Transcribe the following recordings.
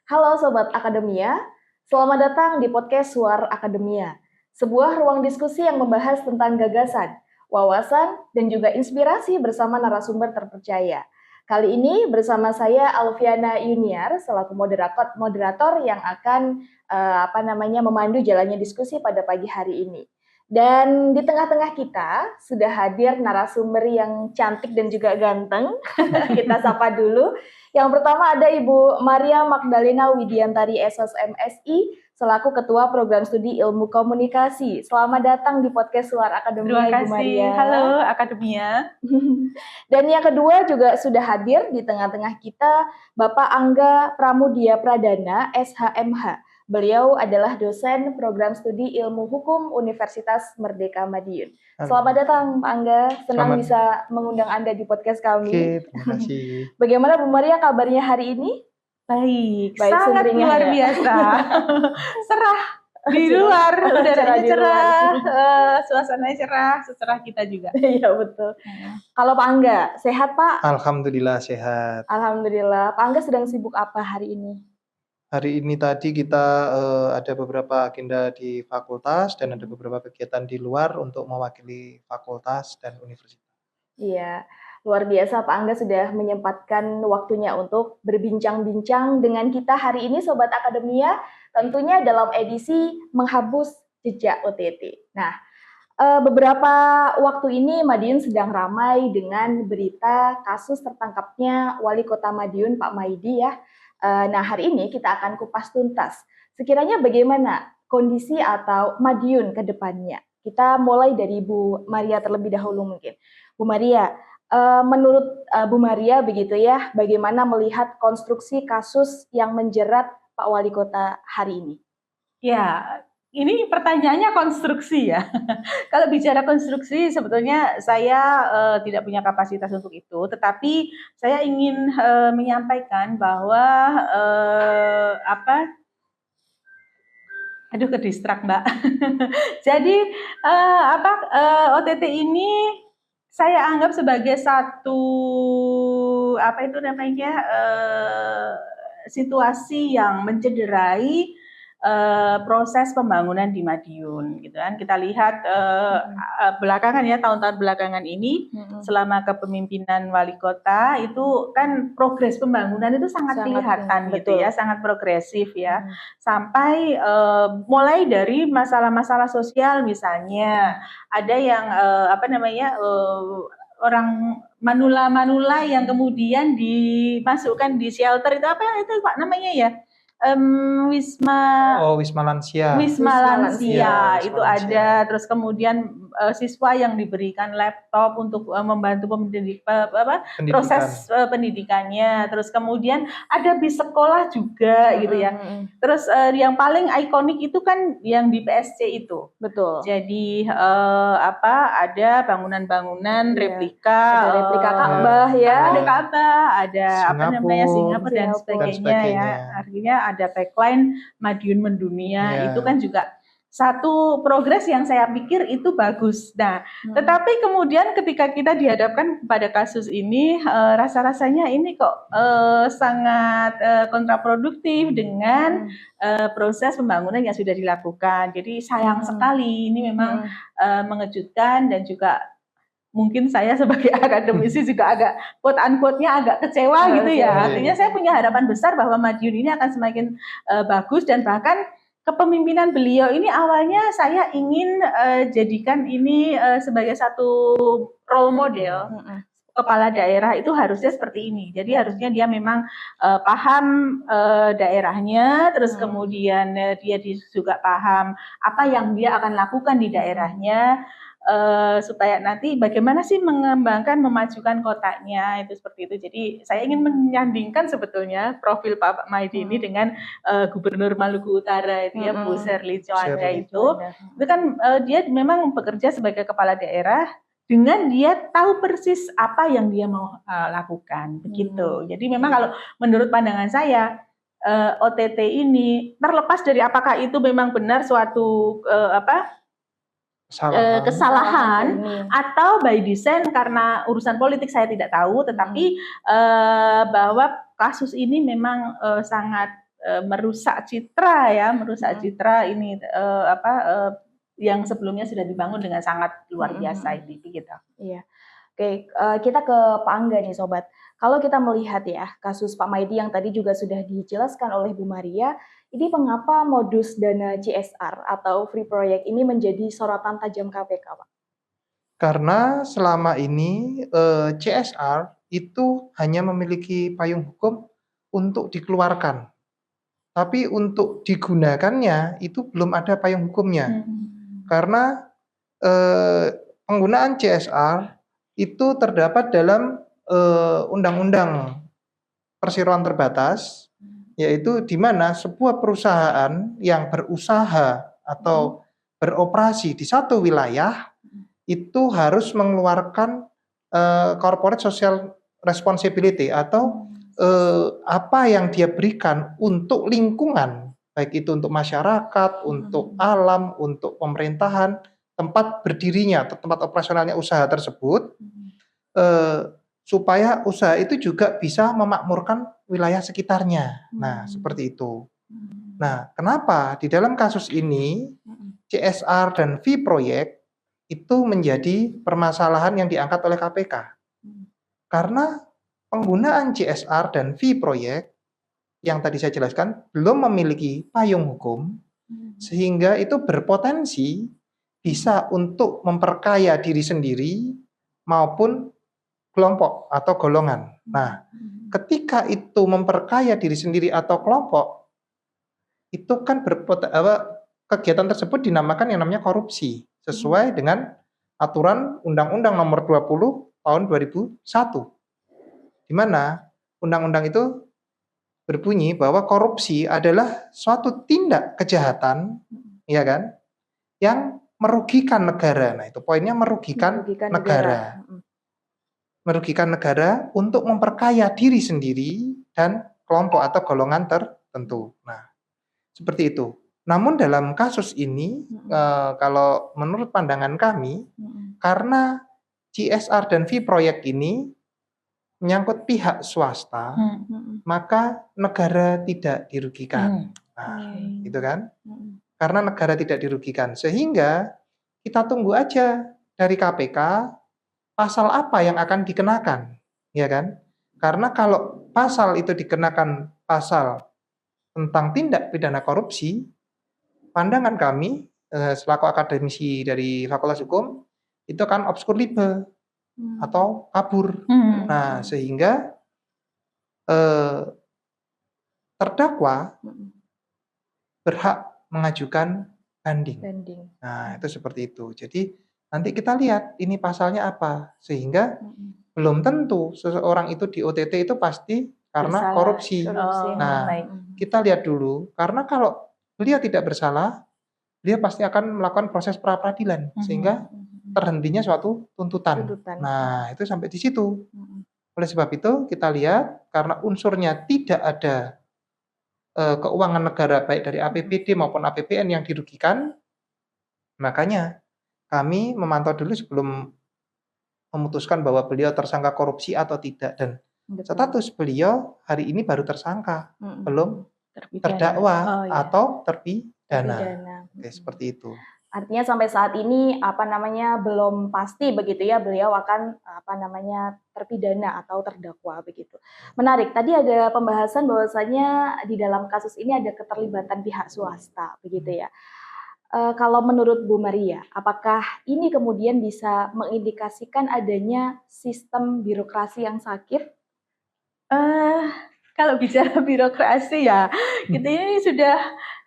Halo Sobat Akademia, selamat datang di podcast Suara Akademia, sebuah ruang diskusi yang membahas tentang gagasan, wawasan, dan juga inspirasi bersama narasumber terpercaya. Kali ini bersama saya Alfiana Yuniar selaku moderator yang akan memandu jalannya diskusi pada pagi hari ini. Dan di tengah-tengah kita sudah hadir narasumber yang cantik dan juga ganteng. Kita sapa dulu. Yang pertama ada Ibu Maria Magdalena Widiantari SSMSI selaku Ketua Program Studi Ilmu Komunikasi. Selamat datang di podcast Suara Akademia, Ibu Maria. Halo Akademia. Dan yang kedua juga sudah hadir di tengah-tengah kita Bapak Angga Pramudia Pradana, SHMH. Beliau adalah dosen Program Studi Ilmu Hukum Universitas Merdeka Madiun. Selamat datang Pak Angga, senang bisa mengundang Anda di podcast kami. Oke, terima kasih. Bagaimana Bu Maria kabarnya hari ini? Baik sangat luar biasa. Cerah di luar, udaranya cerah, suasananya cerah, secerah kita juga. Iya betul. Kalau Pak Angga, sehat Pak? Alhamdulillah sehat. Alhamdulillah. Pak Angga sedang sibuk apa hari ini? Hari ini tadi kita ada beberapa agenda di fakultas dan ada beberapa kegiatan di luar untuk mewakili fakultas dan universitas. Iya, luar biasa Pak Angga sudah menyempatkan waktunya untuk berbincang-bincang dengan kita hari ini Sobat Akademia, tentunya dalam edisi Menghapus Jejak OTT. Nah, beberapa waktu ini Madiun sedang ramai dengan berita kasus tertangkapnya Wali Kota Madiun Pak Maidi ya. Nah, hari ini kita akan kupas tuntas. Sekiranya bagaimana kondisi atau Madiun ke depannya? Kita mulai dari Bu Maria terlebih dahulu mungkin. Bu Maria, menurut Bu Maria begitu ya, bagaimana melihat konstruksi kasus yang menjerat Pak Wali Kota hari ini? Ya, ini pertanyaannya konstruksi ya. Kalau bicara konstruksi sebetulnya saya tidak punya kapasitas untuk itu, tetapi saya ingin menyampaikan bahwa aduh ke distrak Mbak. Jadi OTT ini saya anggap sebagai satu situasi yang mencederai proses pembangunan di Madiun, gitu kan. Kita lihat belakangan ya, tahun-tahun belakangan ini selama kepemimpinan wali kota itu kan progres pembangunan itu sangat kelihatan gitu ya, sangat progresif ya. Sampai mulai dari masalah-masalah sosial misalnya, ada yang orang manula-manula yang kemudian dimasukkan di shelter itu Pak namanya ya? Wisma Lansia. Wisma Lansia itu ada, terus kemudian siswa yang diberikan laptop untuk membantu proses pendidikannya, terus kemudian ada bis sekolah juga gitu ya. Terus yang paling ikonik itu kan yang di PSC itu. Betul. Jadi ada bangunan-bangunan replika, ada replika Ka'bah ya. Ada Ka'bah, ada Singapura dan sebagainya ya. Artinya ada tagline Madiun Mendunia, itu kan juga satu progres yang saya pikir itu bagus. Nah, tetapi kemudian ketika kita dihadapkan pada kasus ini, rasa-rasanya ini kok sangat kontraproduktif dengan proses pembangunan yang sudah dilakukan. Jadi sayang sekali, ini memang mengejutkan dan juga mungkin saya sebagai akademisi juga agak quote-unquote-nya agak kecewa gitu ya. Artinya saya punya harapan besar bahwa Madiun ini akan semakin bagus, dan bahkan kepemimpinan beliau ini awalnya saya ingin jadikan ini sebagai satu role model. Kepala daerah itu harusnya seperti ini. Jadi harusnya dia memang paham daerahnya, terus kemudian dia juga paham apa yang dia akan lakukan di daerahnya. Supaya nanti bagaimana sih mengembangkan, memajukan kotanya, itu seperti itu. Jadi saya ingin menyandingkan sebetulnya profil Pak Maidi ini dengan Gubernur Maluku Utara itu ya, Bu Sherly Coanda itu kan dia memang bekerja sebagai kepala daerah dengan dia tahu persis apa yang dia mau lakukan, begitu. Jadi memang kalau menurut pandangan saya OTT ini terlepas dari apakah itu memang benar suatu kesalahan atau by design karena urusan politik saya tidak tahu, tetapi bahwa kasus ini memang sangat merusak citra citra ini yang sebelumnya sudah dibangun dengan sangat luar biasa ini gitu. Iya. Oke, kita ke Pak Angga nih Sobat. Kalau kita melihat ya kasus Pak Maidi yang tadi juga sudah dijelaskan oleh Bu Maria, ini mengapa modus dana CSR atau free project ini menjadi sorotan tajam KPK, Pak? Karena selama ini CSR itu hanya memiliki payung hukum untuk dikeluarkan. Tapi untuk digunakannya itu belum ada payung hukumnya. Karena penggunaan CSR itu terdapat dalam Undang-Undang Perseroan Terbatas, yaitu di mana sebuah perusahaan yang berusaha atau beroperasi di satu wilayah itu harus mengeluarkan corporate social responsibility atau apa yang dia berikan untuk lingkungan, baik itu untuk masyarakat, untuk alam, untuk pemerintahan, tempat berdirinya atau tempat operasionalnya usaha tersebut, supaya usaha itu juga bisa memakmurkan wilayah sekitarnya. Nah, seperti itu. Nah, kenapa di dalam kasus ini CSR dan fee proyek itu menjadi permasalahan yang diangkat oleh KPK? Karena penggunaan CSR dan fee proyek yang tadi saya jelaskan belum memiliki payung hukum, sehingga itu berpotensi bisa untuk memperkaya diri sendiri maupun kelompok atau golongan. Nah, ketika itu memperkaya diri sendiri atau kelompok, itu kan kegiatan tersebut dinamakan yang namanya korupsi, sesuai dengan aturan Undang-Undang Nomor 20 Tahun 2001. Di mana undang-undang itu berbunyi bahwa korupsi adalah suatu tindak kejahatan, ya kan, yang merugikan negara. Nah, itu poinnya merugikan negara. Merugikan negara untuk memperkaya diri sendiri dan kelompok atau golongan tertentu. Nah, seperti itu. Namun dalam kasus ini, kalau menurut pandangan kami, karena CSR dan fee proyek ini menyangkut pihak swasta, maka negara tidak dirugikan. Nah, gitu kan? Karena negara tidak dirugikan. Sehingga kita tunggu aja dari KPK pasal apa yang akan dikenakan, ya kan? Karena kalau pasal itu dikenakan pasal tentang tindak pidana korupsi, pandangan kami selaku akademisi dari Fakultas Hukum itu kan obskur libe atau kabur. Nah, sehingga terdakwa berhak mengajukan banding. Nah, itu seperti itu. Jadi nanti kita lihat ini pasalnya apa, sehingga belum tentu seseorang itu di OTT itu pasti karena korupsi. Nah, kita lihat dulu, karena kalau beliau tidak bersalah, beliau pasti akan melakukan proses pra peradilan, sehingga terhentinya suatu tuntutan. Nah, itu sampai di situ. Oleh sebab itu kita lihat karena unsurnya tidak ada keuangan negara baik dari APBD maupun APBN yang dirugikan, makanya kami memantau dulu sebelum memutuskan bahwa beliau tersangka korupsi atau tidak, dan status beliau hari ini baru tersangka, belum terdakwa atau terpidana. Oke, seperti itu. Artinya sampai saat ini belum pasti begitu ya beliau akan terpidana atau terdakwa begitu. Menarik. Tadi ada pembahasan bahwasanya di dalam kasus ini ada keterlibatan pihak swasta begitu ya. Kalau menurut Bu Maria, apakah ini kemudian bisa mengindikasikan adanya sistem birokrasi yang sakit? Kalau bicara birokrasi ya, kita ini sudah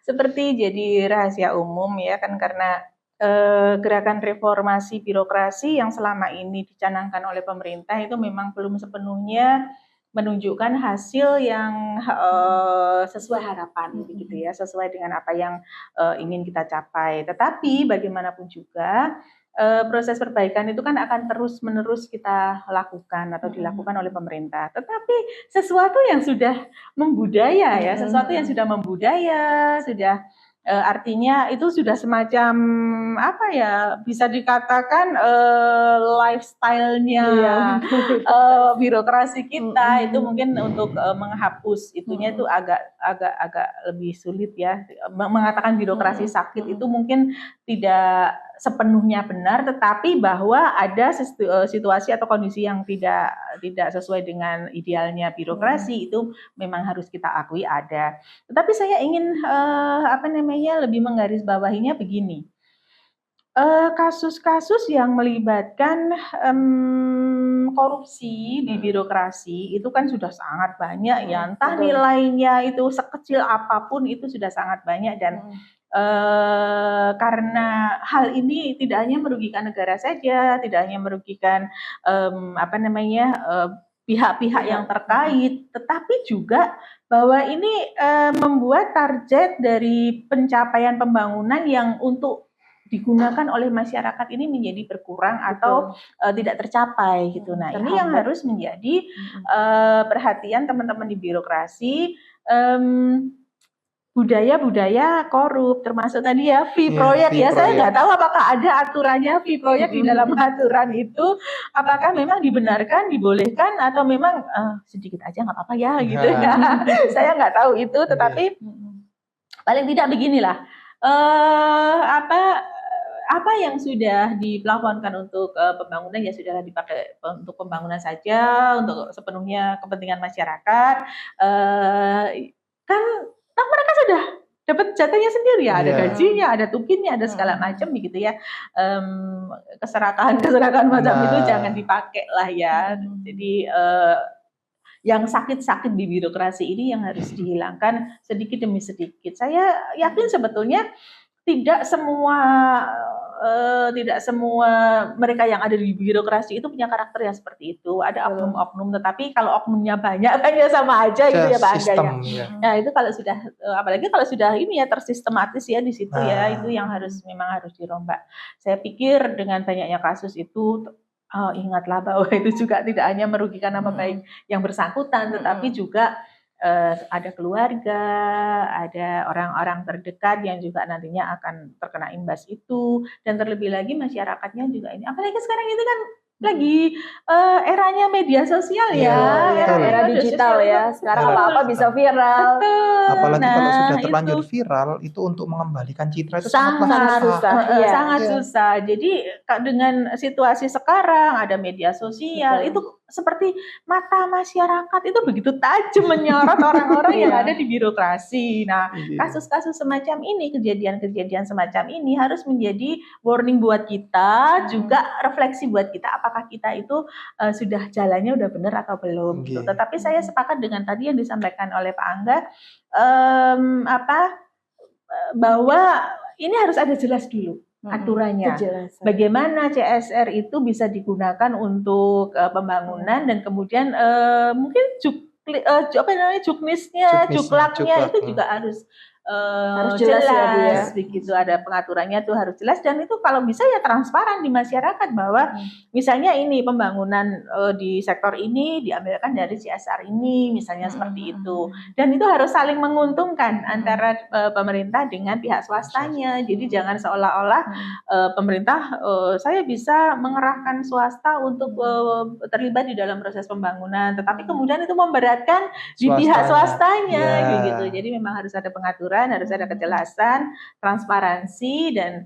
seperti jadi rahasia umum ya kan, karena gerakan reformasi birokrasi yang selama ini dicanangkan oleh pemerintah itu memang belum sepenuhnya menunjukkan hasil yang sesuai harapan begitu ya, sesuai dengan apa yang ingin kita capai. Tetapi bagaimanapun juga proses perbaikan itu kan akan terus-menerus kita lakukan atau dilakukan oleh pemerintah. Tetapi sesuatu yang sudah membudaya ya, sesuatu yang sudah membudaya, sudah Artinya itu sudah semacam apa ya, bisa dikatakan lifestyle-nya birokrasi kita itu mungkin untuk menghapus itunya itu agak lebih sulit ya. Mengatakan birokrasi sakit itu mungkin tidak sepenuhnya benar, tetapi bahwa ada situasi atau kondisi yang tidak sesuai dengan idealnya birokrasi itu memang harus kita akui ada. Tetapi saya ingin lebih menggarisbawahinya begini. Kasus-kasus yang melibatkan korupsi di birokrasi itu kan sudah sangat banyak ya, entah nilainya itu sekecil apapun itu sudah sangat banyak dan karena hal ini tidak hanya merugikan negara saja, tidak hanya merugikan pihak-pihak yang terkait, tetapi juga bahwa ini membuat target dari pencapaian pembangunan yang untuk digunakan oleh masyarakat ini menjadi berkurang atau tidak tercapai gitu. Nah, ini yang harus menjadi perhatian teman-teman di birokrasi. Budaya-budaya korup, termasuk tadi ya fee proyek ya. Saya nggak tahu apakah ada aturannya fee proyek di dalam aturan itu, apakah memang dibenarkan, dibolehkan, atau memang sedikit aja nggak apa-apa ya gitu ya. Saya nggak tahu itu, tetapi paling tidak beginilah, apa yang sudah diplafonkan untuk pembangunan ya sudahlah dipakai untuk pembangunan saja, untuk sepenuhnya kepentingan masyarakat. Kan mereka sudah dapat jatahnya sendiri ya, ada gajinya, ada tukinnya, ada segala macam begitu ya. Keserakahan macam itu jangan dipakai lah ya. Jadi yang sakit-sakit di birokrasi ini yang harus dihilangkan sedikit demi sedikit. Saya yakin sebetulnya tidak semua mereka yang ada di birokrasi itu punya karakter yang seperti itu. Ada oknum-oknum, tetapi kalau oknumnya banyak kan ya sama aja gitu ya Pak Angga ya. Nah, itu kalau sudah apalagi kalau sudah ini ya tersistematis ya di situ ya, itu yang memang harus dirombak. Saya pikir dengan banyaknya kasus itu ingatlah bahwa itu juga tidak hanya merugikan nama baik yang bersangkutan, tetapi juga ada keluarga, ada orang-orang terdekat yang juga nantinya akan terkena imbas itu, dan terlebih lagi masyarakatnya juga ini. Apalagi sekarang itu kan lagi eranya media sosial ya, era digital ya. Sekarang apa-apa bisa viral. Apalagi kalau sudah terlanjur viral, itu untuk mengembalikan citra itu sangat susah. Jadi dengan situasi sekarang ada media sosial, itu seperti mata masyarakat itu begitu tajam menyorot orang-orang yang ada di birokrasi. Nah, kasus-kasus semacam ini, kejadian-kejadian semacam ini harus menjadi warning buat kita, juga refleksi buat kita apakah kita itu sudah jalannya udah benar atau belum gitu. Tetapi saya sepakat dengan tadi yang disampaikan oleh Pak Angga, bahwa ini harus ada jelas dulu aturannya. Bagaimana CSR itu bisa digunakan untuk pembangunan dan kemudian mungkin juklaknya itu juga harus jelas ya, begitu ada pengaturannya tuh harus jelas, dan itu kalau bisa ya transparan di masyarakat bahwa misalnya ini pembangunan di sektor ini diambilkan dari CSR ini misalnya seperti itu, dan itu harus saling menguntungkan antara pemerintah dengan pihak swastanya. Jadi jangan seolah-olah pemerintah saya bisa mengerahkan swasta untuk terlibat di dalam proses pembangunan, tetapi kemudian itu memberatkan di pihak swastanya gitu. Jadi memang harus ada pengaturan, harus ada kejelasan, transparansi, dan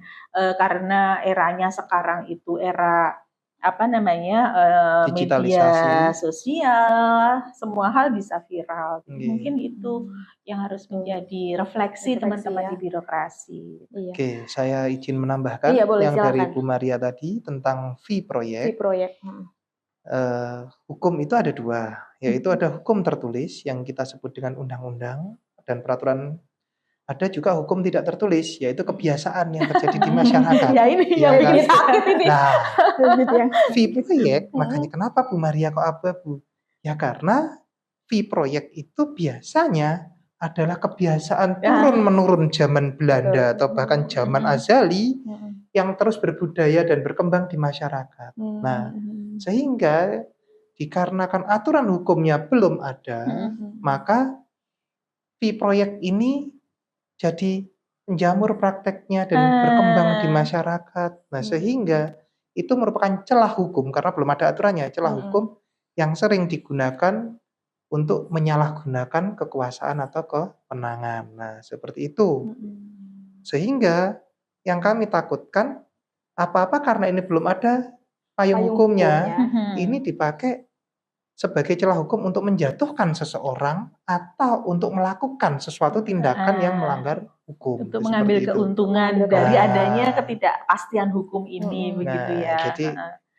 karena eranya sekarang itu era media sosial, semua hal bisa viral. Mungkin itu yang harus menjadi refleksi teman-teman di birokrasi. Oke, saya izin menambahkan yang silakan. Dari Bu Maria tadi tentang fee proyek. Hukum itu ada dua, yaitu ada hukum tertulis yang kita sebut dengan undang-undang dan peraturan. Ada juga hukum tidak tertulis, yaitu kebiasaan yang terjadi di masyarakat. Fee proyek, makanya kenapa Bu Maria kok abu-abu? Ya karena fee proyek itu biasanya adalah kebiasaan turun-menurun zaman Belanda atau bahkan zaman azali yang terus berbudaya dan berkembang di masyarakat. Nah, sehingga dikarenakan aturan hukumnya belum ada, maka fee proyek ini jadi menjamur prakteknya dan berkembang di masyarakat. Nah, sehingga itu merupakan celah hukum karena belum ada aturannya, celah hukum yang sering digunakan untuk menyalahgunakan kekuasaan atau kewenangan. Nah, seperti itu. Sehingga yang kami takutkan apa-apa karena ini belum ada payung hukumnya, ini dipakai sebagai celah hukum untuk menjatuhkan seseorang atau untuk melakukan sesuatu tindakan yang melanggar hukum. Untuk mengambil keuntungan dari adanya ketidakpastian hukum ini, begitu ya. Jadi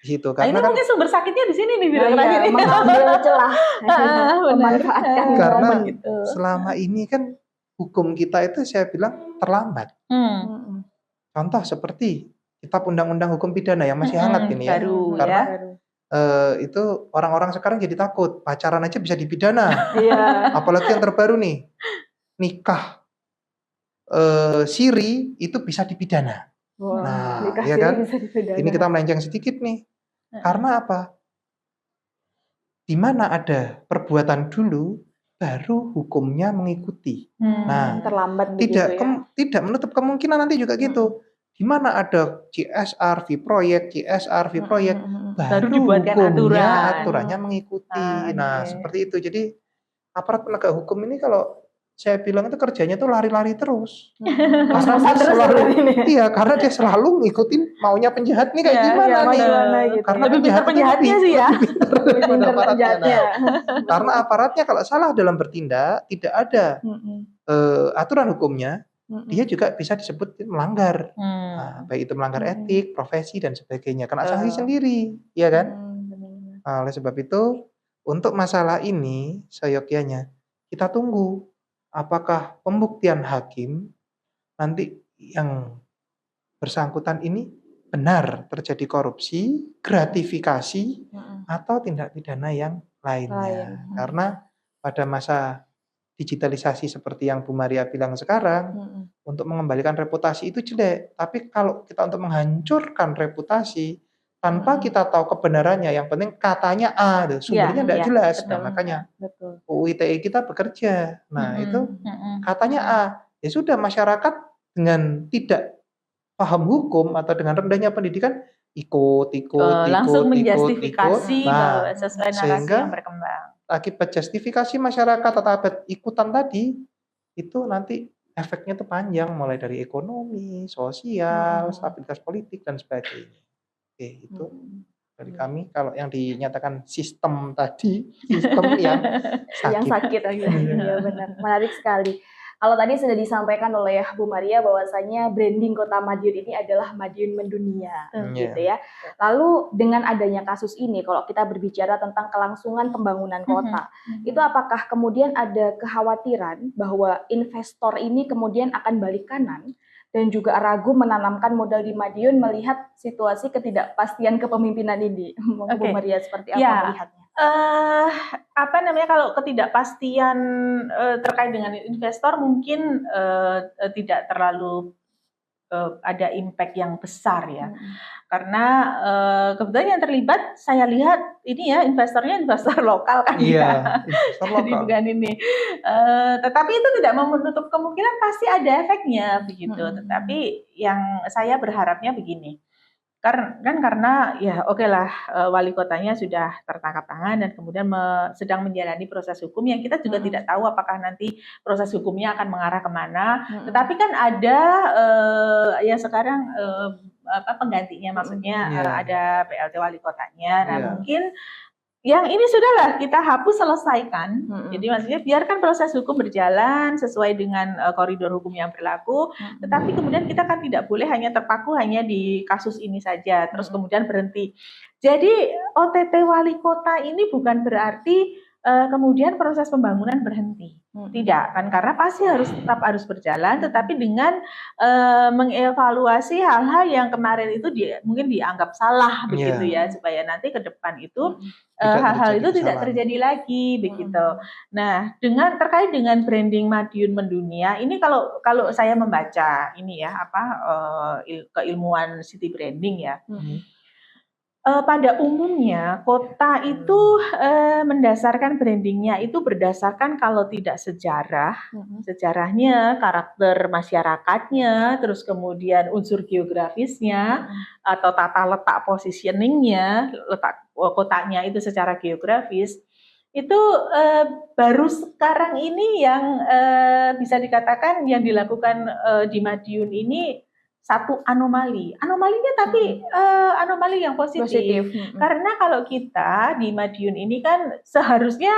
di situ Nah, ini mungkin sumber sakitnya di sini nih, mengambil celah, memanfaatkan karena gitu. selama ini kan hukum kita itu saya bilang terlambat. Contoh seperti kitab undang-undang hukum pidana yang masih hangat ini ya, karena itu orang-orang sekarang jadi takut pacaran aja bisa dipidana, apalagi yang terbaru nih nikah siri itu bisa dipidana. Nah, ya kan? Ini kita melenceng sedikit nih, karena apa? Di mana ada perbuatan dulu, baru hukumnya mengikuti. Nah, terlambat tidak menutup kemungkinan nanti juga gitu. Di mana ada CSR, V-Proyek, baru dibuatkan aturannya mengikuti. Nah, seperti itu. Jadi aparat penegak hukum ini kalau saya bilang itu kerjanya tuh lari-lari terus. Karena dia selalu ngikutin maunya penjahat nih kayak gimana nih. Gitu. Karena penjahatnya sih ya. Karena aparatnya kalau salah dalam bertindak, tidak ada aturan hukumnya, dia juga bisa disebut melanggar. Nah, baik itu melanggar etik, profesi dan sebagainya. Kena sanksi sendiri, ya kan? Nah, oleh sebab itu, untuk masalah ini seyogyanya kita tunggu apakah pembuktian hakim nanti yang bersangkutan ini benar terjadi korupsi, gratifikasi, atau tindak pidana yang lainnya. Karena pada masa digitalisasi seperti yang Bu Maria bilang sekarang, untuk mengembalikan reputasi itu jelek. Tapi kalau kita untuk menghancurkan reputasi, tanpa kita tahu kebenarannya, yang penting katanya A, sumbernya tidak jelas. Nah, makanya UU ITE kita bekerja. Nah, itu katanya A. Ya sudah, masyarakat dengan tidak paham hukum atau dengan rendahnya pendidikan ikut langsung menjustifikasi sesuai narasi sehingga yang berkembang. Akibat justifikasi masyarakat atau akibat ikutan tadi itu nanti efeknya itu panjang, mulai dari ekonomi, sosial, stabilitas politik dan sebagainya. Oke, itu dari kami. Kalau yang dinyatakan sistem tadi, sistem yang sakit. Iya benar, menarik sekali. Kalau tadi sudah disampaikan oleh Bu Maria bahwasanya branding Kota Madiun ini adalah Madiun mendunia, gitu ya. Lalu dengan adanya kasus ini, kalau kita berbicara tentang kelangsungan pembangunan kota, itu apakah kemudian ada kekhawatiran bahwa investor ini kemudian akan balik kanan dan juga ragu menanamkan modal di Madiun melihat situasi ketidakpastian kepemimpinan ini? Bu Maria seperti apa melihatnya? Kalau ketidakpastian terkait dengan investor mungkin tidak terlalu ada impact yang besar ya, karena kebetulan yang terlibat saya lihat ini ya investornya investor lokal kan investor lokal. Jadi bukan ini, tetapi itu tidak menutup kemungkinan pasti ada efeknya begitu. Tetapi yang saya berharapnya begini. Karena ya oke lah, wali kotanya sudah tertangkap tangan dan kemudian sedang menjalani proses hukum yang kita juga tidak tahu apakah nanti proses hukumnya akan mengarah kemana. Tetapi kan ada ya sekarang penggantinya, maksudnya ada PLT wali kotanya. Nah mungkin yang ini sudahlah kita hapus, selesaikan. Jadi maksudnya biarkan proses hukum berjalan sesuai dengan koridor hukum yang berlaku. Tetapi kemudian kita kan tidak boleh hanya terpaku hanya di kasus ini saja, terus kemudian berhenti. Jadi OTT wali kota ini bukan berarti kemudian proses pembangunan berhenti. Tidak, kan karena pasti tetap harus berjalan, tetapi dengan mengevaluasi hal-hal yang kemarin itu mungkin dianggap salah begitu ya, supaya nanti ke depan itu hal-hal itu tidak terjadi lagi begitu. Nah, terkait dengan branding Madiun mendunia ini, kalau saya membaca ini ya keilmuan city branding ya. Pada umumnya kota itu mendasarkan brandingnya itu berdasarkan kalau tidak sejarahnya, karakter masyarakatnya, terus kemudian unsur geografisnya atau tata letak positioningnya, letak kotanya itu secara geografis. Itu baru sekarang ini yang bisa dikatakan yang dilakukan di Madiun ini satu anomalinya tapi anomali yang positif. Karena kalau kita di Madiun ini kan seharusnya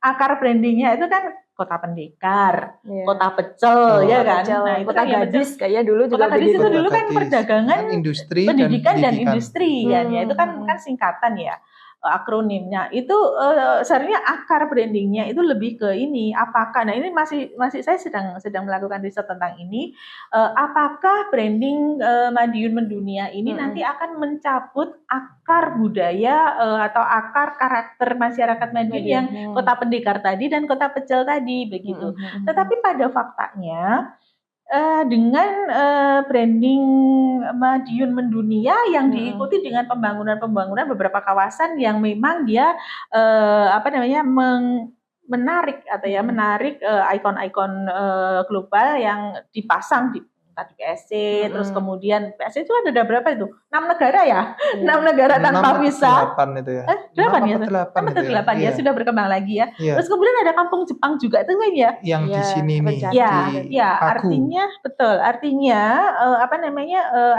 akar brandingnya itu kan kota pendekar, kota pecel, ya kan. Nah, itu kota gadis kayaknya dulu juga kota gadis itu dulu kan gadis. perdagangan, Kan industri pendidikan dan pendidikan. industri ya itu kan singkatan ya, akronimnya itu sebenarnya akar brandingnya itu lebih ke ini apakah, nah ini masih saya sedang melakukan riset tentang ini, apakah branding Madiun Mendunia ini nanti akan mencabut akar budaya atau akar karakter masyarakat Madiun yang kota pendekar tadi dan kota pecel tadi begitu. Tetapi pada faktanya dengan branding Madiun Mendunia yang diikuti dengan pembangunan beberapa kawasan yang memang dia menarik atau ya menarik ikon-ikon global yang dipasang di tadi PSC, terus kemudian PSC itu ada berapa itu? 6 negara ya? 6 negara tanpa visa. 8 itu ya. 8 ya? 8 ya, sudah berkembang lagi ya. Terus kemudian ada kampung Jepang juga itu kan ya? Yang di sini nih. Ya, artinya betul. Artinya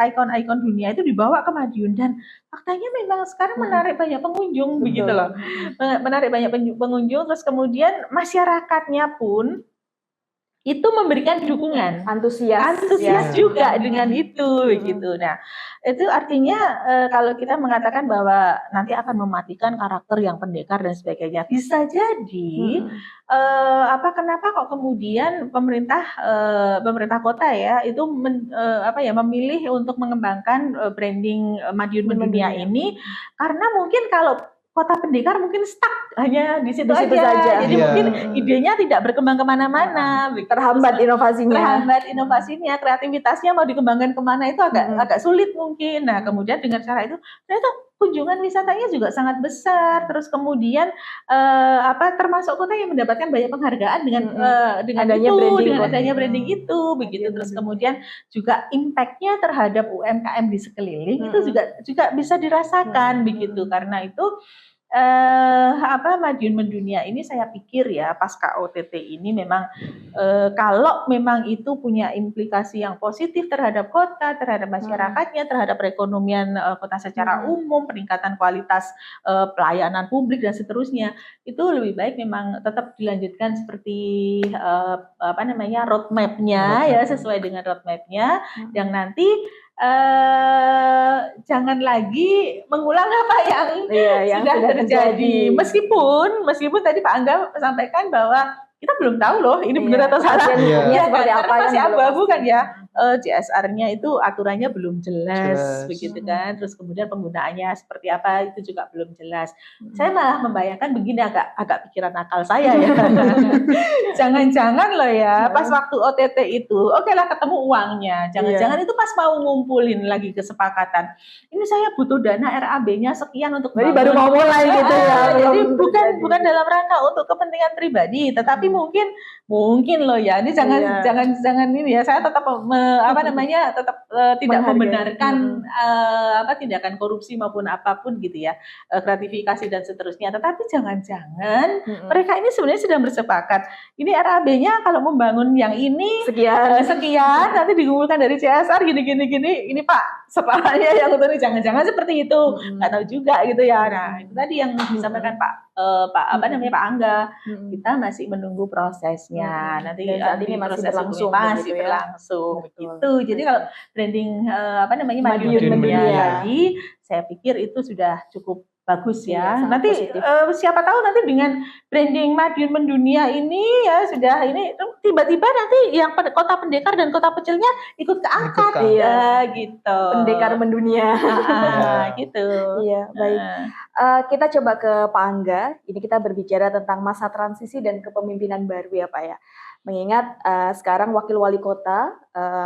ikon-ikon dunia itu dibawa ke Madiun dan faktanya memang sekarang menarik banyak pengunjung begitu loh. Menarik banyak pengunjung, terus kemudian masyarakatnya pun itu memberikan dukungan, antusias juga dengan itu begitu. Nah, itu artinya kalau kita mengatakan bahwa nanti akan mematikan karakter yang pendekar dan sebagainya, bisa jadi kenapa kok kemudian pemerintah kota ya itu memilih untuk mengembangkan branding Madiun Mendunia ini karena mungkin kalau kota pendekar mungkin stuck hanya di situ aja. Jadi mungkin idenya tidak berkembang kemana-mana. Terhambat inovasinya, kreativitasnya mau dikembangkan kemana itu agak sulit mungkin. Nah kemudian dengan cara itu ternyata kunjungan wisatanya juga sangat besar. Terus kemudian termasuk kota yang mendapatkan banyak penghargaan dengan adanya branding itu begitu. Terus kemudian juga impact-nya terhadap UMKM di sekeliling itu juga bisa dirasakan begitu. Karena itu Madiun Mendunia ini saya pikir ya pasca OTT ini memang kalau memang itu punya implikasi yang positif terhadap kota, terhadap masyarakatnya, terhadap perekonomian kota secara umum, peningkatan kualitas pelayanan publik dan seterusnya, itu lebih baik memang tetap dilanjutkan seperti roadmap-nya ya, sesuai dengan roadmap-nya yang nanti jangan lagi mengulang apa yang sudah terjadi. Meskipun tadi Pak Angga sampaikan bahwa kita belum tahu loh ini benar atau salah. Karena masih abu-abu kan ya. CSR-nya itu aturannya belum jelas begitu kan. Terus kemudian penggunaannya seperti apa itu juga belum jelas. Saya malah membayangkan begini agak pikiran akal saya ya. Jangan-jangan loh ya pas waktu OTT itu oke lah ketemu uangnya. Jangan-jangan itu pas mau ngumpulin lagi kesepakatan. Ini saya butuh dana RAB-nya sekian untuk jadi baru mau mulai gitu ya. Jadi bukan dalam rangka untuk kepentingan pribadi, tetapi mungkin loh ya. Ini jangan ini ya. Saya tetap tidak membenarkan tindakan korupsi maupun apapun gitu ya, gratifikasi dan seterusnya. Tetapi jangan-jangan mereka ini sebenarnya sedang bersepakat. Ini RAB-nya kalau membangun yang ini sekian nanti dikumpulkan dari CSR gini. Ini Pak sepahannya yang untuk ini jangan-jangan seperti itu. Nggak tahu juga gitu ya. Nah itu tadi yang disampaikan Pak Angga. Kita masih menunggu prosesnya. Nanti saat ini masih berlangsung gitu. Jadi kalau branding Madiun Mendunia tadi, saya pikir itu sudah cukup bagus ya. Nanti siapa tahu nanti dengan branding Madiun Mendunia ini ya sudah ini tiba-tiba nanti yang kota pendekar dan kota pecilnya ikut keangkat ya gitu. Pendekar mendunia. Gitu. Iya, baik. Kita coba ke Pak Angga. Ini kita berbicara tentang masa transisi dan kepemimpinan baru ya Pak ya. Mengingat sekarang Wakil Wali Kota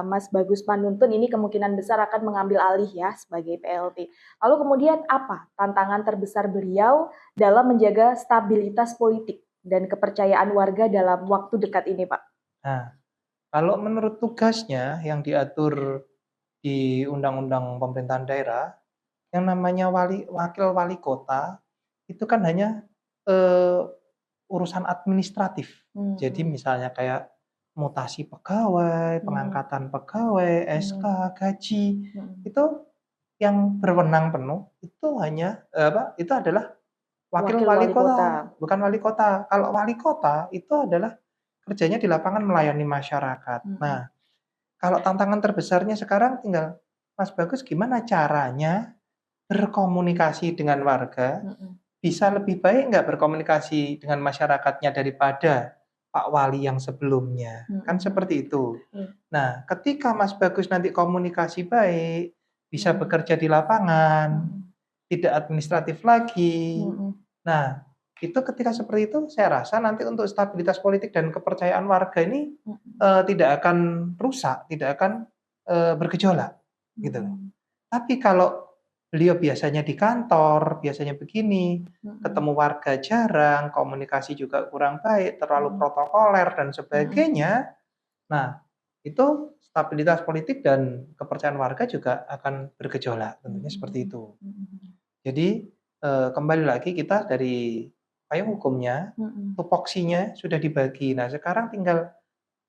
Mas Bagus Panuntun ini kemungkinan besar akan mengambil alih ya sebagai PLT. Lalu kemudian apa tantangan terbesar beliau dalam menjaga stabilitas politik dan kepercayaan warga dalam waktu dekat ini, Pak? Nah, kalau menurut tugasnya yang diatur di Undang-Undang Pemerintahan Daerah, yang namanya wakil wali kota itu kan hanya urusan administratif. Jadi misalnya kayak mutasi pegawai, pengangkatan pegawai, SK, gaji, itu yang berwenang penuh itu hanya itu adalah wakil wali kota, bukan wali kota. Kalau wali kota itu adalah kerjanya di lapangan melayani masyarakat. Nah, kalau tantangan terbesarnya sekarang tinggal Mas Bagus gimana caranya berkomunikasi dengan warga, bisa lebih baik nggak berkomunikasi dengan masyarakatnya daripada Pak Wali yang sebelumnya, kan seperti itu. Nah, ketika Mas Bagus nanti komunikasi baik, bisa bekerja di lapangan, tidak administratif lagi. Nah, itu ketika seperti itu, saya rasa nanti untuk stabilitas politik dan kepercayaan warga ini tidak akan rusak, tidak akan bergejolak, gitu. Tapi kalau beliau biasanya di kantor, biasanya begini, ketemu warga jarang, komunikasi juga kurang baik, terlalu protokoler dan sebagainya. Nah, itu stabilitas politik dan kepercayaan warga juga akan bergejolak, tentunya seperti itu. Jadi kembali lagi kita dari payung hukumnya, tupoksinya sudah dibagi. Nah, sekarang tinggal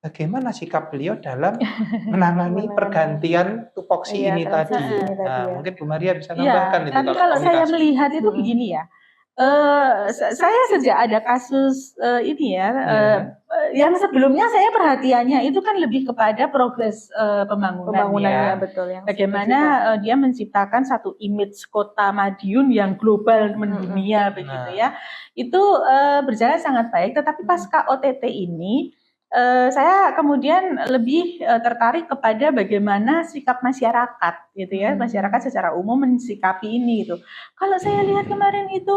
bagaimana sikap beliau dalam menangani pergantian tupoksi ini tadi. Nah, mungkin Bu Maria bisa nambahkan itu tapi kalau saya melihat itu begini ya. Saya sejak ada kasus ini ya, yang sebelumnya saya perhatiannya itu kan lebih kepada progres pembangunannya, betul ya. Bagaimana dia menciptakan satu image kota Madiun yang global mendunia begitu ya. Itu berjalan sangat baik. Tetapi pasca OTT ini saya kemudian lebih tertarik kepada bagaimana sikap masyarakat gitu ya, masyarakat secara umum mensikapi ini gitu. Kalau saya lihat kemarin itu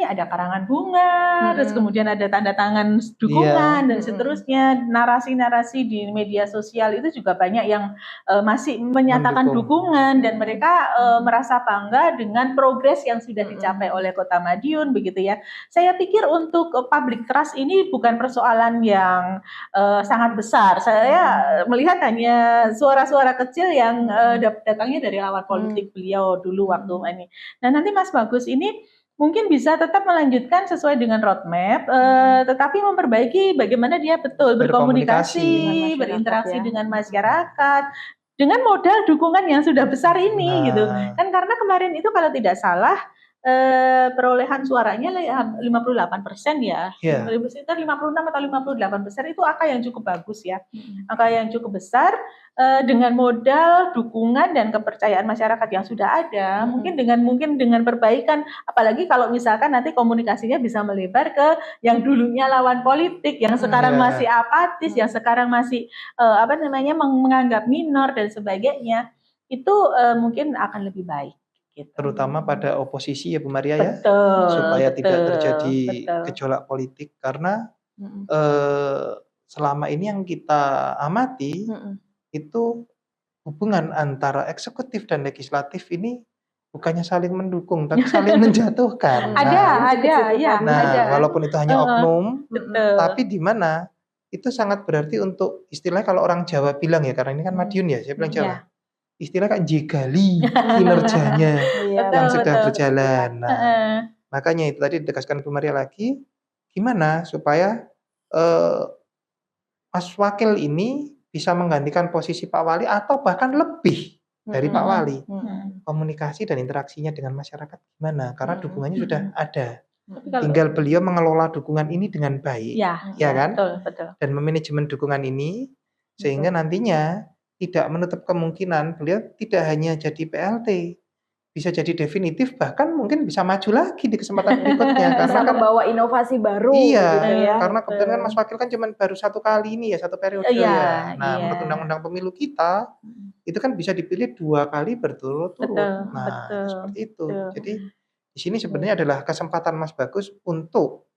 ada karangan bunga, terus kemudian ada tanda tangan dukungan dan seterusnya, narasi-narasi di media sosial itu juga banyak yang masih menyatakan dukungan dan mereka merasa bangga dengan progres yang sudah dicapai oleh Kota Madiun begitu ya. Saya pikir untuk public trust ini bukan persoalan yang sangat besar. Saya melihat hanya suara-suara kecil yang datangnya dari lawan politik beliau dulu waktu ini. Nah, nanti Mas Bagus ini mungkin bisa tetap melanjutkan sesuai dengan roadmap, tetapi memperbaiki bagaimana dia betul berkomunikasi, berinteraksi dengan masyarakat, dengan modal dukungan yang sudah besar ini gitu. Kan karena kemarin itu kalau tidak salah perolehan suaranya 58% ya, sekitar 56 atau 58% itu angka yang cukup bagus ya, angka yang cukup besar dengan modal dukungan dan kepercayaan masyarakat yang sudah ada, mungkin dengan perbaikan, apalagi kalau misalkan nanti komunikasinya bisa melebar ke yang dulunya lawan politik, yang sekarang masih apatis, yang sekarang masih menganggap minor dan sebagainya, itu mungkin akan lebih baik. Gitu. Terutama pada oposisi ya Bu Maria ya, supaya tidak terjadi gejolak politik karena selama ini yang kita amati itu hubungan antara eksekutif dan legislatif ini bukannya saling mendukung tapi saling menjatuhkan. Walaupun itu hanya oknum, tapi di mana itu sangat berarti untuk istilahnya kalau orang Jawa bilang ya, karena ini kan Madiun ya, saya bilang Jawa. Istilah kan jegali kinerjanya yang sudah berjalan. Nah, makanya itu tadi ditegaskan Bu Maria lagi, gimana supaya Mas Wakil ini bisa menggantikan posisi Pak Wali atau bahkan lebih dari Pak Wali. Komunikasi dan interaksinya dengan masyarakat gimana? Karena dukungannya sudah ada. Tinggal beliau mengelola dukungan ini dengan baik, ya kan? Betul. Dan memanajemen dukungan ini sehingga nantinya tidak menutup kemungkinan beliau tidak hanya jadi PLT, bisa jadi definitif, bahkan mungkin bisa maju lagi di kesempatan berikutnya. Karena kan membawa inovasi baru. Iya, gitu ya. karena kebetulan kan Mas Wakil kan cuma baru 1 kali ini ya, 1 periode ya. Nah, menurut Undang-Undang Pemilu kita, itu kan bisa dipilih 2 kali berturut-turut. Nah, seperti itu. Jadi di sini sebenarnya adalah kesempatan Mas Bagus untuk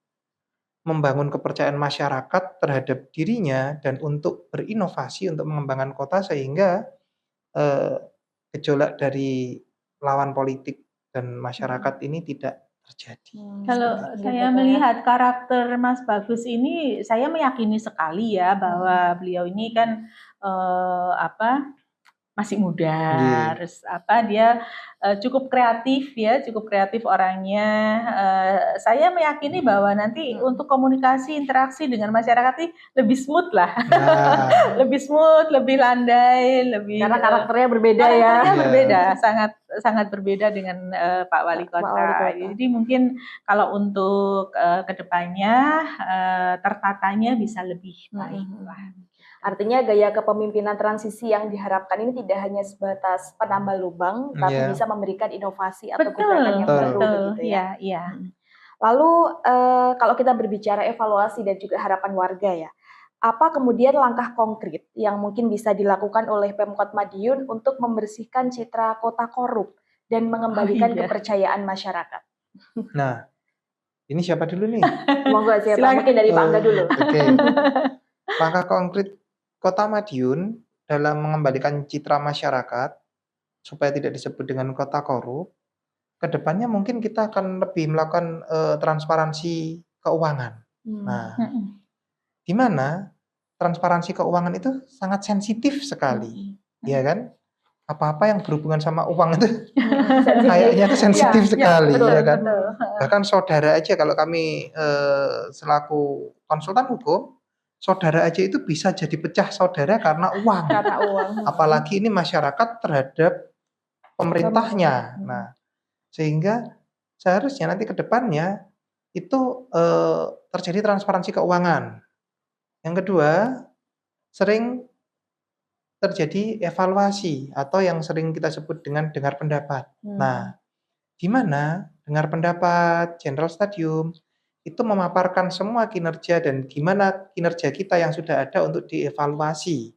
membangun kepercayaan masyarakat terhadap dirinya dan untuk berinovasi untuk mengembangkan kota sehingga gejolak dari lawan politik dan masyarakat ini tidak terjadi. Kalau saya melihat karakter Mas Bagus ini, saya meyakini sekali ya bahwa beliau ini kan masih muda, terus dia cukup kreatif ya, cukup kreatif orangnya. Saya meyakini bahwa nanti untuk komunikasi interaksi dengan masyarakat ini lebih smooth lah, lebih smooth, lebih landai, lebih karena karakternya berbeda ya. Karakternya berbeda, sangat berbeda dengan Pak Wali Kota. Jadi mungkin kalau untuk kedepannya tertatanya bisa lebih baik lah. Artinya gaya kepemimpinan transisi yang diharapkan ini tidak hanya sebatas penambal lubang, tapi bisa memberikan inovasi atau gerakan yang baru begitu ya. Iya. Lalu kalau kita berbicara evaluasi dan juga harapan warga ya, apa kemudian langkah konkret yang mungkin bisa dilakukan oleh Pemkot Madiun untuk membersihkan citra kota korup dan mengembalikan kepercayaan masyarakat? Nah, ini siapa dulu nih? Monggo siapa? Mungkin dari Pak Angga dulu. Oke. Langkah konkret Kota Madiun dalam mengembalikan citra masyarakat supaya tidak disebut dengan kota korup, kedepannya mungkin kita akan lebih melakukan transparansi keuangan. Nah, di mana transparansi keuangan itu sangat sensitif sekali, ya kan? Apa-apa yang berhubungan sama uang itu kayaknya itu sensitif sekali, ya kan? Bahkan saudara aja, kalau kami selaku konsultan hukum, saudara aja itu bisa jadi pecah saudara karena uang. Apalagi ini masyarakat terhadap pemerintahnya. Nah, sehingga seharusnya nanti ke depannya itu terjadi transparansi keuangan. Yang kedua, sering terjadi evaluasi atau yang sering kita sebut dengan dengar pendapat. Nah, di mana dengar pendapat Jenderal Stadium itu memaparkan semua kinerja dan gimana kinerja kita yang sudah ada untuk dievaluasi.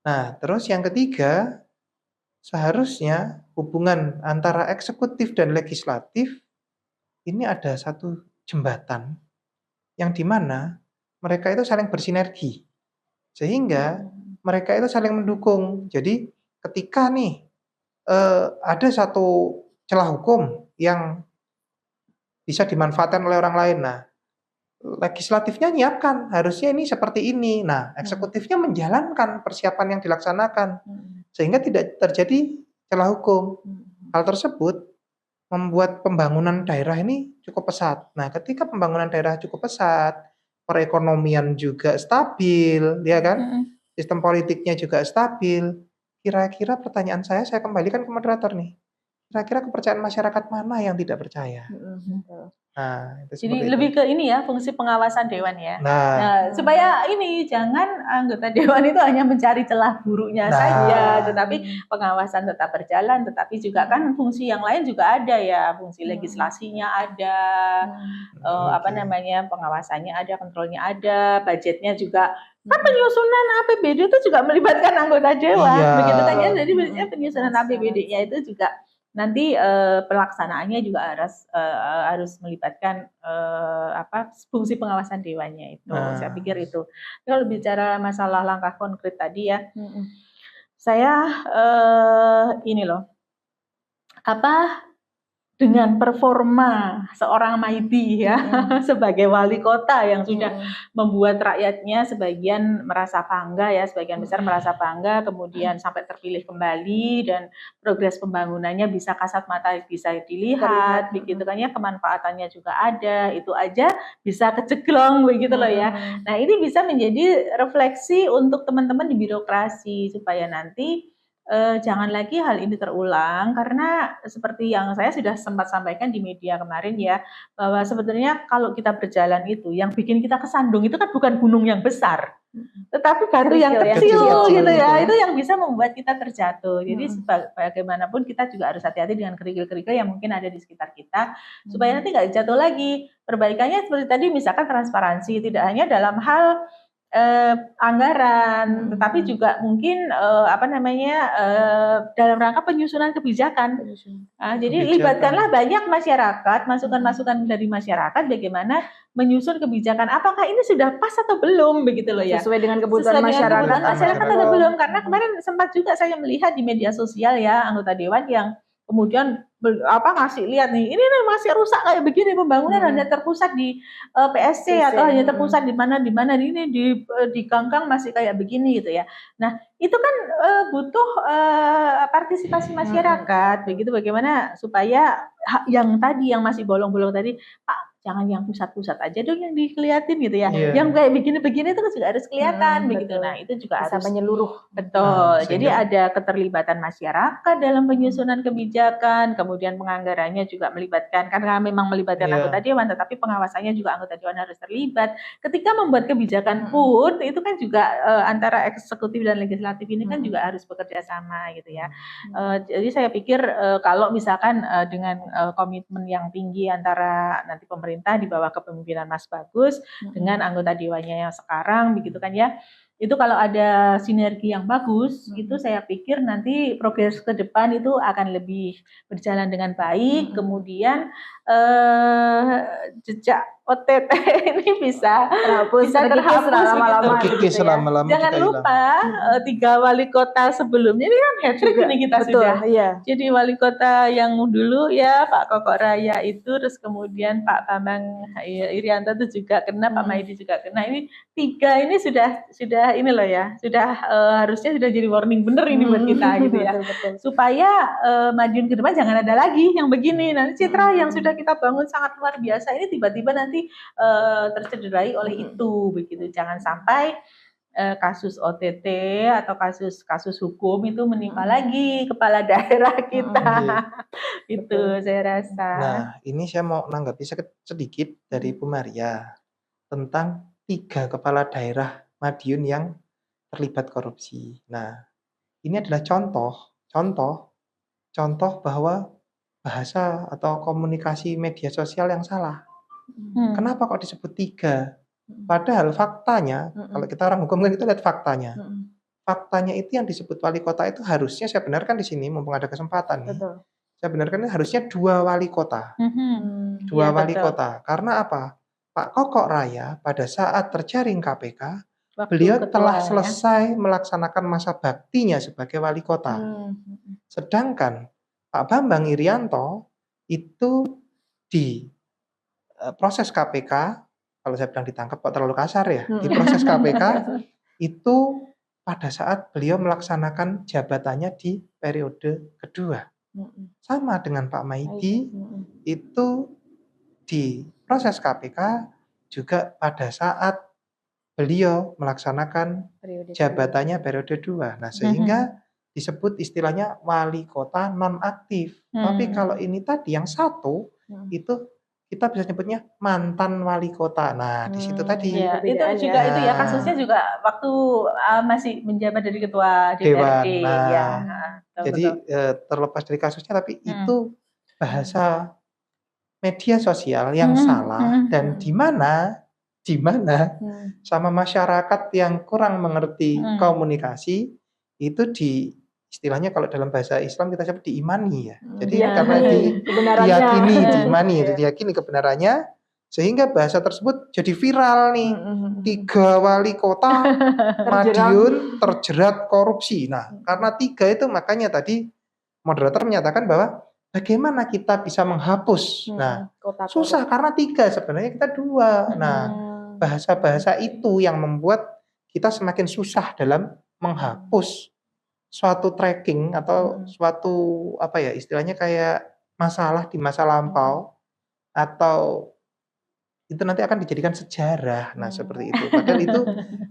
Nah, terus yang ketiga, seharusnya hubungan antara eksekutif dan legislatif ini ada satu jembatan yang dimana mereka itu saling bersinergi. Sehingga mereka itu saling mendukung. Jadi ketika nih ada satu celah hukum yang bisa dimanfaatkan oleh orang lain. Nah, legislatifnya nyiapkan, harusnya ini seperti ini. Nah, eksekutifnya menjalankan persiapan yang dilaksanakan. Sehingga tidak terjadi celah hukum. Hal tersebut membuat pembangunan daerah ini cukup pesat. Nah, ketika pembangunan daerah cukup pesat, perekonomian juga stabil, ya kan? Sistem politiknya juga stabil. Kira-kira pertanyaan saya kembalikan ke moderator nih. Kira-kira kepercayaan masyarakat mana yang tidak percaya? Nah, jadi lebih ke ini ya, fungsi pengawasan dewan ya. Nah, supaya ini jangan anggota dewan itu hanya mencari celah buruknya saja, tetapi pengawasan tetap berjalan, tetapi juga kan fungsi yang lain juga ada ya, fungsi legislasinya ada, pengawasannya ada, kontrolnya ada, budgetnya juga. Kan penyusunan APBD itu juga melibatkan anggota dewan, begitu kan ya. Jadi penyusunan APBD-nya itu juga nanti pelaksanaannya juga harus melibatkan fungsi pengawasan dewannya itu. Saya pikir itu. Kalau bicara masalah langkah konkret tadi ya, saya ini loh, dengan performa seorang Maidi ya sebagai wali kota yang sudah membuat rakyatnya sebagian merasa bangga ya, sebagian besar merasa bangga, kemudian sampai terpilih kembali dan progres pembangunannya bisa kasat mata bisa dilihat, begitu kan ya, kemanfaatannya juga ada, itu aja bisa keceglong begitu loh ya. Nah, ini bisa menjadi refleksi untuk teman-teman di birokrasi supaya nanti jangan lagi hal ini terulang, karena seperti yang saya sudah sempat sampaikan di media kemarin ya, bahwa sebetulnya kalau kita berjalan itu yang bikin kita kesandung itu kan bukan gunung yang besar, tetapi batu yang kecil gitu ya, itu yang bisa membuat kita terjatuh. Jadi bagaimanapun kita juga harus hati-hati dengan kerikil-kerikil yang mungkin ada di sekitar kita, supaya nanti nggak jatuh lagi. Perbaikannya seperti tadi, misalkan transparansi, tidak hanya dalam hal anggaran, tetapi juga mungkin dalam rangka penyusunan kebijakan. Jadi libatkanlah banyak masyarakat, masukan-masukan dari masyarakat bagaimana menyusun kebijakan. Apakah ini sudah pas atau belum, begitu loh ya? Sesuai dengan kebutuhan masyarakat atau belum? Karena kemarin sempat juga saya melihat di media sosial ya anggota dewan yang kemudian ngasih lihat nih, ini masih rusak kayak begini, pembangunan hanya terpusat di PSC atau hanya terpusat di mana ini di Ganggang masih kayak begini gitu ya. Nah itu kan butuh partisipasi masyarakat, begitu bagaimana supaya yang tadi yang masih bolong-bolong tadi, Pak jangan yang pusat-pusat aja dong yang dikeliatin gitu ya. Yang kayak begini-begini itu juga harus kelihatan begitu. Nah itu juga bisa harus menyeluruh. Betul. Jadi ada keterlibatan masyarakat dalam penyusunan kebijakan, kemudian penganggarannya juga melibatkan, karena memang melibatkan anggota dewan, tetapi pengawasannya juga anggota dewan harus terlibat. Ketika membuat kebijakan pun itu kan juga antara eksekutif dan legislatif ini kan juga harus bekerja sama gitu ya. Jadi saya pikir kalau misalkan dengan komitmen yang tinggi antara nanti pemerintah di bawah kepemimpinan Mas Bagus dengan anggota dewannya yang sekarang begitu kan ya. Itu kalau ada sinergi yang bagus, itu saya pikir nanti progres ke depan itu akan lebih berjalan dengan baik. Kemudian jejak OTT ini bisa terhapus lama-lama. Jangan lupa 3 wali kota sebelumnya ini kan hat-trick ini kita sudah. Jadi wali kota yang dulu ya Pak Kokok Raya itu, terus kemudian Pak Bambang Irianto itu juga kena, Pak Maidi juga kena. Ini 3 ini sudah ini loh ya, sudah harusnya sudah jadi warning bener ini buat kita gitu ya. Supaya Madiun ke depan jangan ada lagi yang begini. Nanti citra yang sudah kita bangun sangat luar biasa ini tiba-tiba nanti tercederai oleh itu begitu. Jangan sampai kasus OTT atau kasus hukum itu menimpa lagi kepala daerah kita. Itu saya rasa. Nah, ini saya mau menanggapi sedikit dari Bu Maria tentang 3 kepala daerah Madiun yang terlibat korupsi. Nah, ini adalah contoh bahwa bahasa atau komunikasi media sosial yang salah. Kenapa kok disebut 3? Padahal faktanya, kalau kita orang hukum kan itu lihat faktanya. Faktanya itu yang disebut wali kota itu harusnya, saya benarkan di sini mumpung ada kesempatan nih. Saya benarkan harusnya 2 wali kota. 2 wali kota. Karena apa? Pak Kokok Raya pada saat terjaring KPK, beliau telah selesai melaksanakan masa baktinya sebagai wali kota. Sedangkan Pak Bambang Irianto itu di proses KPK, kalau saya bilang ditangkap kok terlalu kasar ya, di proses KPK itu pada saat beliau melaksanakan jabatannya di periode kedua. Sama dengan Pak Maidi, itu di proses KPK juga pada saat beliau melaksanakan jabatannya periode 2. Nah, sehingga disebut istilahnya wali kota nonaktif. Tapi kalau ini tadi yang satu itu kita bisa nyebutnya mantan wali kota. Nah, di situ tadi. Itu juga itu ya kasusnya juga waktu masih menjabat dari ketua DPRD. Jadi terlepas dari kasusnya, tapi itu bahasa media sosial yang salah dan di mana sama masyarakat yang kurang mengerti komunikasi itu istilahnya kalau dalam bahasa Islam kita sebut diimani ya. Jadi karena diyakini kebenarannya, sehingga bahasa tersebut jadi viral nih. 3 wali kota Madiun terjerat korupsi. Nah, karena 3 itu makanya tadi moderator menyatakan bahwa bagaimana kita bisa menghapus. Nah, susah karena 3 sebenarnya kita 2. Nah, bahasa-bahasa itu yang membuat kita semakin susah dalam menghapus suatu tracking atau suatu istilahnya kayak masalah di masa lampau, atau itu nanti akan dijadikan sejarah. Nah, seperti itu. Padahal itu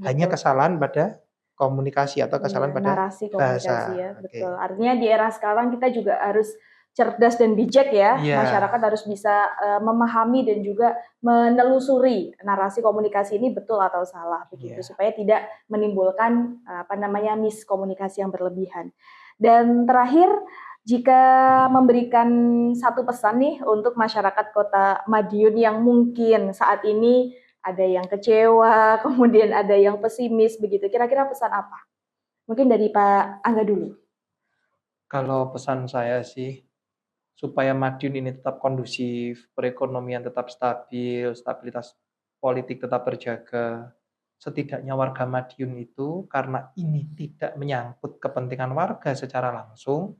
hanya kesalahan pada komunikasi atau kesalahan pada narasi bahasa. Ya, betul. Artinya di era sekarang kita juga harus cerdas dan bijak ya. Masyarakat harus bisa memahami dan juga menelusuri narasi komunikasi ini betul atau salah begitu, supaya tidak menimbulkan miskomunikasi yang berlebihan. Dan terakhir, jika memberikan satu pesan nih untuk masyarakat Kota Madiun yang mungkin saat ini ada yang kecewa, kemudian ada yang pesimis begitu. Kira-kira pesan apa? Mungkin dari Pak Angga dulu. Kalau pesan saya sih, supaya Madiun ini tetap kondusif, perekonomian tetap stabil, stabilitas politik tetap terjaga. Setidaknya warga Madiun itu karena ini tidak menyangkut kepentingan warga secara langsung,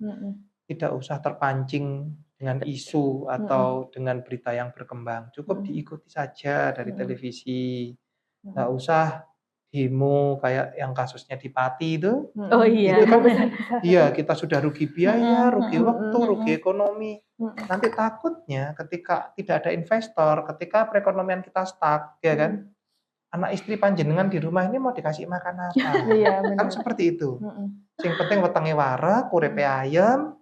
tidak usah terpancing dengan isu atau dengan berita yang berkembang. Cukup diikuti saja dari televisi. Nggak usah demo kayak yang kasusnya di Pati itu. Oh iya. Itu kan iya, kita sudah rugi biaya, rugi waktu, rugi ekonomi. Nanti takutnya ketika tidak ada investor, ketika perekonomian kita stuck, ya kan? Anak istri panjenengan di rumah ini mau dikasih makan apa? Iya, Kan benar. seperti itu. Yang penting wetenge wareg, uripe ayem,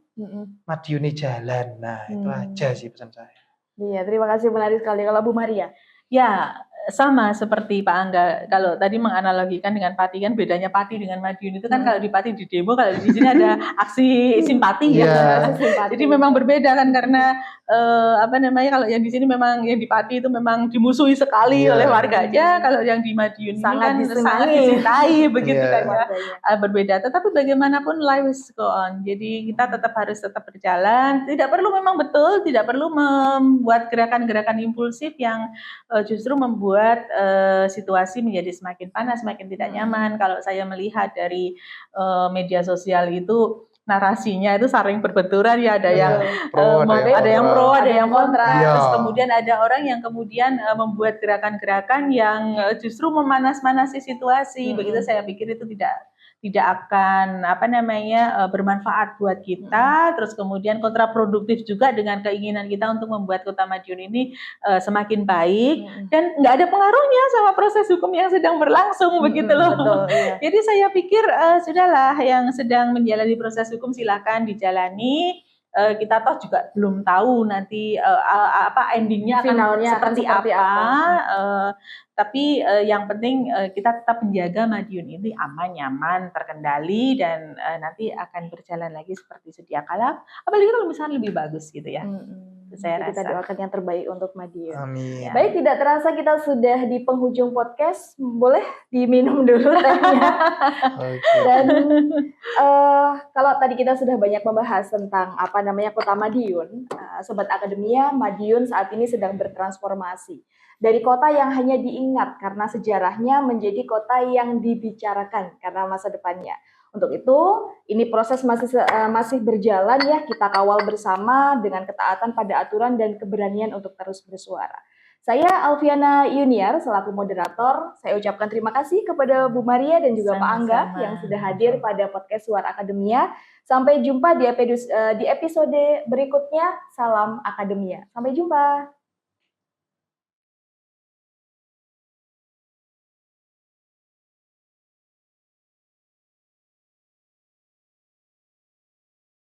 Madiune jalan. Nah, itu aja sih pesan saya. Iya, terima kasih, menarik sekali. Kalau Bu Maria? Ya, sama seperti Pak Angga. Kalau tadi menganalogikan dengan Pati, kan bedanya Pati dengan Madiun itu kan kalau di Pati di demo, kalau di sini ada aksi simpati Iya. ya. Jadi memang berbeda kan, karena kalau yang di sini memang yang di Pati itu memang dimusuhi sekali Iya. oleh warganya. Kalau yang di Madiun ini Sangat kan disenangi. sangat dicintai begitu Iya. kan ya. Berbeda. Tetapi bagaimanapun life go on. Jadi kita tetap harus berjalan. Tidak perlu, memang betul, tidak perlu membuat gerakan-gerakan impulsif yang justru membuat situasi menjadi semakin panas, semakin tidak nyaman. Kalau saya melihat dari media sosial itu, narasinya itu saling berbenturan ya, ada yang ada yang pro, ada yang kontra. Iya. Terus kemudian ada orang yang kemudian membuat gerakan-gerakan yang justru memanas-manasi situasi. Begitu saya pikir itu tidak akan bermanfaat buat kita, terus kemudian kontraproduktif juga dengan keinginan kita untuk membuat Kota Madiun ini semakin baik, dan nggak ada pengaruhnya sama proses hukum yang sedang berlangsung begitu loh. Betul, iya. Jadi saya pikir sudahlah, yang sedang menjalani proses hukum silakan dijalani. Kita toh juga belum tahu nanti endingnya Finalnya akan seperti apa. Tapi yang penting kita tetap menjaga Madiun ini aman, nyaman, terkendali, dan nanti akan berjalan lagi seperti sedia kala. Apalagi kalau misalnya lebih bagus gitu ya. Saya Kita rasa. doakan yang terbaik untuk Madiun. Amin. Ya. Baik, tidak terasa kita sudah di penghujung podcast. Boleh diminum dulu tehnya. Dan kalau tadi kita sudah banyak membahas tentang Kota Madiun, Sobat Akademia, Madiun saat ini sedang bertransformasi. Dari kota yang hanya diingat karena sejarahnya menjadi kota yang dibicarakan karena masa depannya. Untuk itu, ini proses masih berjalan ya, kita kawal bersama dengan ketaatan pada aturan dan keberanian untuk terus bersuara. Saya Alfiana Yuniar selaku moderator, saya ucapkan terima kasih kepada Bu Maria dan juga Pak Angga yang sudah hadir pada podcast Suara Akademia. Sampai jumpa di episode berikutnya. Salam Akademia. Sampai jumpa.